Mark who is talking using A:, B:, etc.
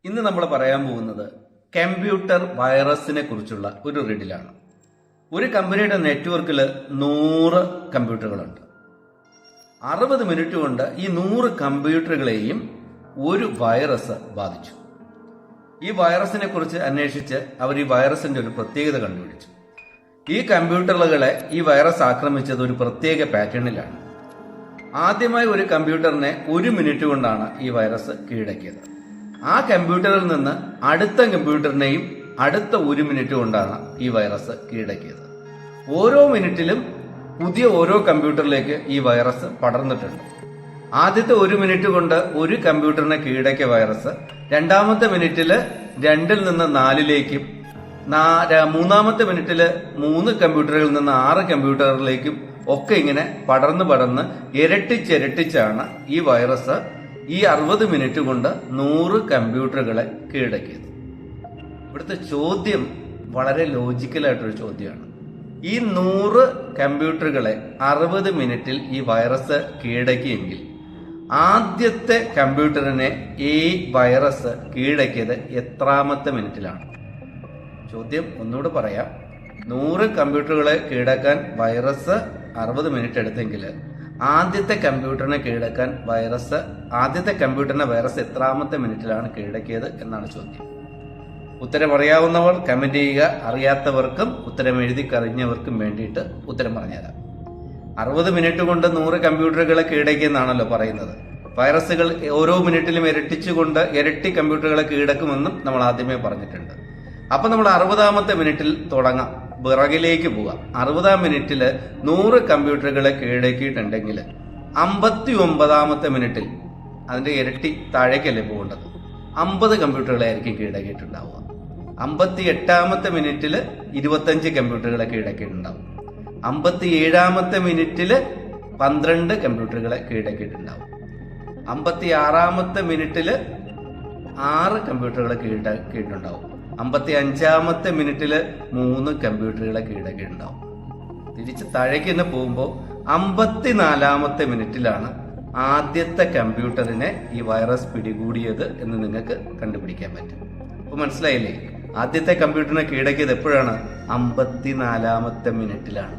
A: ഇന്ന് നമ്മൾ പറയാൻ പോകുന്നത് കമ്പ്യൂട്ടർ വൈറസിനെ കുറിച്ചുള്ള ഒരു റീഡിലാണ്. ഒരു കമ്പനിയുടെ നെറ്റ്വർക്കിൽ 100 കമ്പ്യൂട്ടറുകളുണ്ട്. 60 മിനിറ്റ് കൊണ്ട് ഈ 100 കമ്പ്യൂട്ടറുകളെയും ഒരു വൈറസ് ബാധിച്ചു. ഈ വൈറസിനെ കുറിച്ച് അന്വേഷിച്ച് അവർ ഈ വൈറസിന്റെ ഒരു പ്രത്യേകത കണ്ടുപിടിച്ചു. ഈ കമ്പ്യൂട്ടറുകളെ ഈ വൈറസ് ആക്രമിച്ചത് ഒരു പ്രത്യേക പാറ്റേണിലാണ്. ആദ്യമായി ഒരു കമ്പ്യൂട്ടറിനെ 1 മിനിറ്റ് കൊണ്ടാണ് ഈ വൈറസ് കീഴടക്കിയത്. ആ കമ്പ്യൂട്ടറിൽ നിന്ന് അടുത്ത കമ്പ്യൂട്ടറിനെയും അടുത്ത 1 മിനിറ്റ് കൊണ്ടാണ് ഈ വൈറസ് കീഴടക്കിയത്. ഓരോ മിനിറ്റിലും പുതിയ ഓരോ കമ്പ്യൂട്ടറിലേക്ക് ഈ വൈറസ് പടർന്നിട്ടുണ്ട്. ആദ്യത്തെ 1 മിനിറ്റ് കൊണ്ട് ഒരു കമ്പ്യൂട്ടറിനെ കീഴടക്കിയ വൈറസ് രണ്ടാമത്തെ മിനിറ്റിൽ 2 നിന്ന് 4ലേക്കും മൂന്നാമത്തെ മിനിറ്റിൽ 3 കമ്പ്യൂട്ടറുകളിൽ നിന്ന് 6 കമ്പ്യൂട്ടറിലേക്കും ഒക്കെ ഇങ്ങനെ പടർന്ന് ഇരട്ടിച്ചാണ് ഈ വൈറസ് ഈ 60 മിനിറ്റ് കൊണ്ട് 100 കമ്പ്യൂട്ടറുകളെ കീഴടക്കിയത്. ഇവിടുത്തെ ചോദ്യം വളരെ ലോജിക്കലായിട്ടൊരു ചോദ്യമാണ്. ഈ 100 കമ്പ്യൂട്ടറുകളെ 60 മിനിറ്റിൽ ഈ വൈറസ് കീഴടക്കിയെങ്കിൽ ആദ്യത്തെ കമ്പ്യൂട്ടറിനെ ഈ വൈറസ് കീഴടക്കിയത് എത്രാമത്തെ മിനിറ്റിലാണ്? ചോദ്യം ഒന്നുകൂടെ പറയാം. 100 കമ്പ്യൂട്ടറുകളെ കീഴടക്കാൻ വൈറസ് 60 മിനിറ്റ് എടുത്തെങ്കിൽ ആദ്യത്തെ കമ്പ്യൂട്ടറിനെ കീഴടക്കാൻ ആദ്യത്തെ കമ്പ്യൂട്ടറിനെ വൈറസ് എത്രാമത്തെ മിനിറ്റിലാണ് കീഴടക്കിയത് എന്നാണ് ചോദ്യം. ഉത്തരം അറിയാവുന്നവർ കമന്റ് ചെയ്യുക. അറിയാത്തവർക്കും ഉത്തരം എഴുതി കഴിഞ്ഞവർക്കും വേണ്ടിയിട്ട് ഉത്തരം പറഞ്ഞുതരാം. 60 മിനിറ്റ് കൊണ്ട് 100 കമ്പ്യൂട്ടറുകളെ കീഴടക്കിയെന്നാണല്ലോ പറയുന്നത്. വൈറസുകൾ ഓരോ മിനിറ്റിലും ഇരട്ടി കമ്പ്യൂട്ടറുകളെ കീഴടക്കുമെന്നും നമ്മൾ ആദ്യമേ പറഞ്ഞിട്ടുണ്ട്. അപ്പൊ നമ്മൾ 60ാമത്തെ മിനിറ്റിൽ തുടങ്ങാം, പിറകിലേക്ക് പോകാം. 60ാം മിനിറ്റിൽ 100 കമ്പ്യൂട്ടറുകളെ കീഴടക്കിയിട്ടുണ്ടെങ്കിൽ 59ാമത്തെ മിനിറ്റിൽ അതിന്റെ ഇരട്ടി താഴേക്കല്ലേ പോകേണ്ടത്, 50 കമ്പ്യൂട്ടറുകളെ ആയിരിക്കും കീഴടക്കിയിട്ടുണ്ടാവുക. 58ാമത്തെ മിനിറ്റിൽ 25 കമ്പ്യൂട്ടറുകളെ കീഴടക്കിയിട്ടുണ്ടാവും. 57ാമത്തെ മിനിറ്റിൽ 12 കമ്പ്യൂട്ടറുകളെ കീഴടക്കിയിട്ടുണ്ടാവും. 56ാമത്തെ മിനിറ്റിൽ 6 കമ്പ്യൂട്ടറുകളെ കീഴടക്കിയിട്ടുണ്ടാവും. 55ാമത്തെ മിനിറ്റിൽ 3 കമ്പ്യൂട്ടറുകളെ കീഴടക്കിയിട്ടുണ്ടാവും. തിരിച്ച് താഴേക്ക് തന്നെ പോകുമ്പോൾ 54ാമത്തെ മിനിറ്റിലാണ് ആദ്യത്തെ കമ്പ്യൂട്ടറിനെ ഈ വൈറസ് പിടികൂടിയത് എന്ന് നിങ്ങൾക്ക് കണ്ടുപിടിക്കാൻ പറ്റും. അപ്പൊ മനസ്സിലായില്ലേ? ആദ്യത്തെ കമ്പ്യൂട്ടറിനെ കീഴടക്കിയത് എപ്പോഴാണ്? 54ാമത്തെ മിനിറ്റിലാണ്.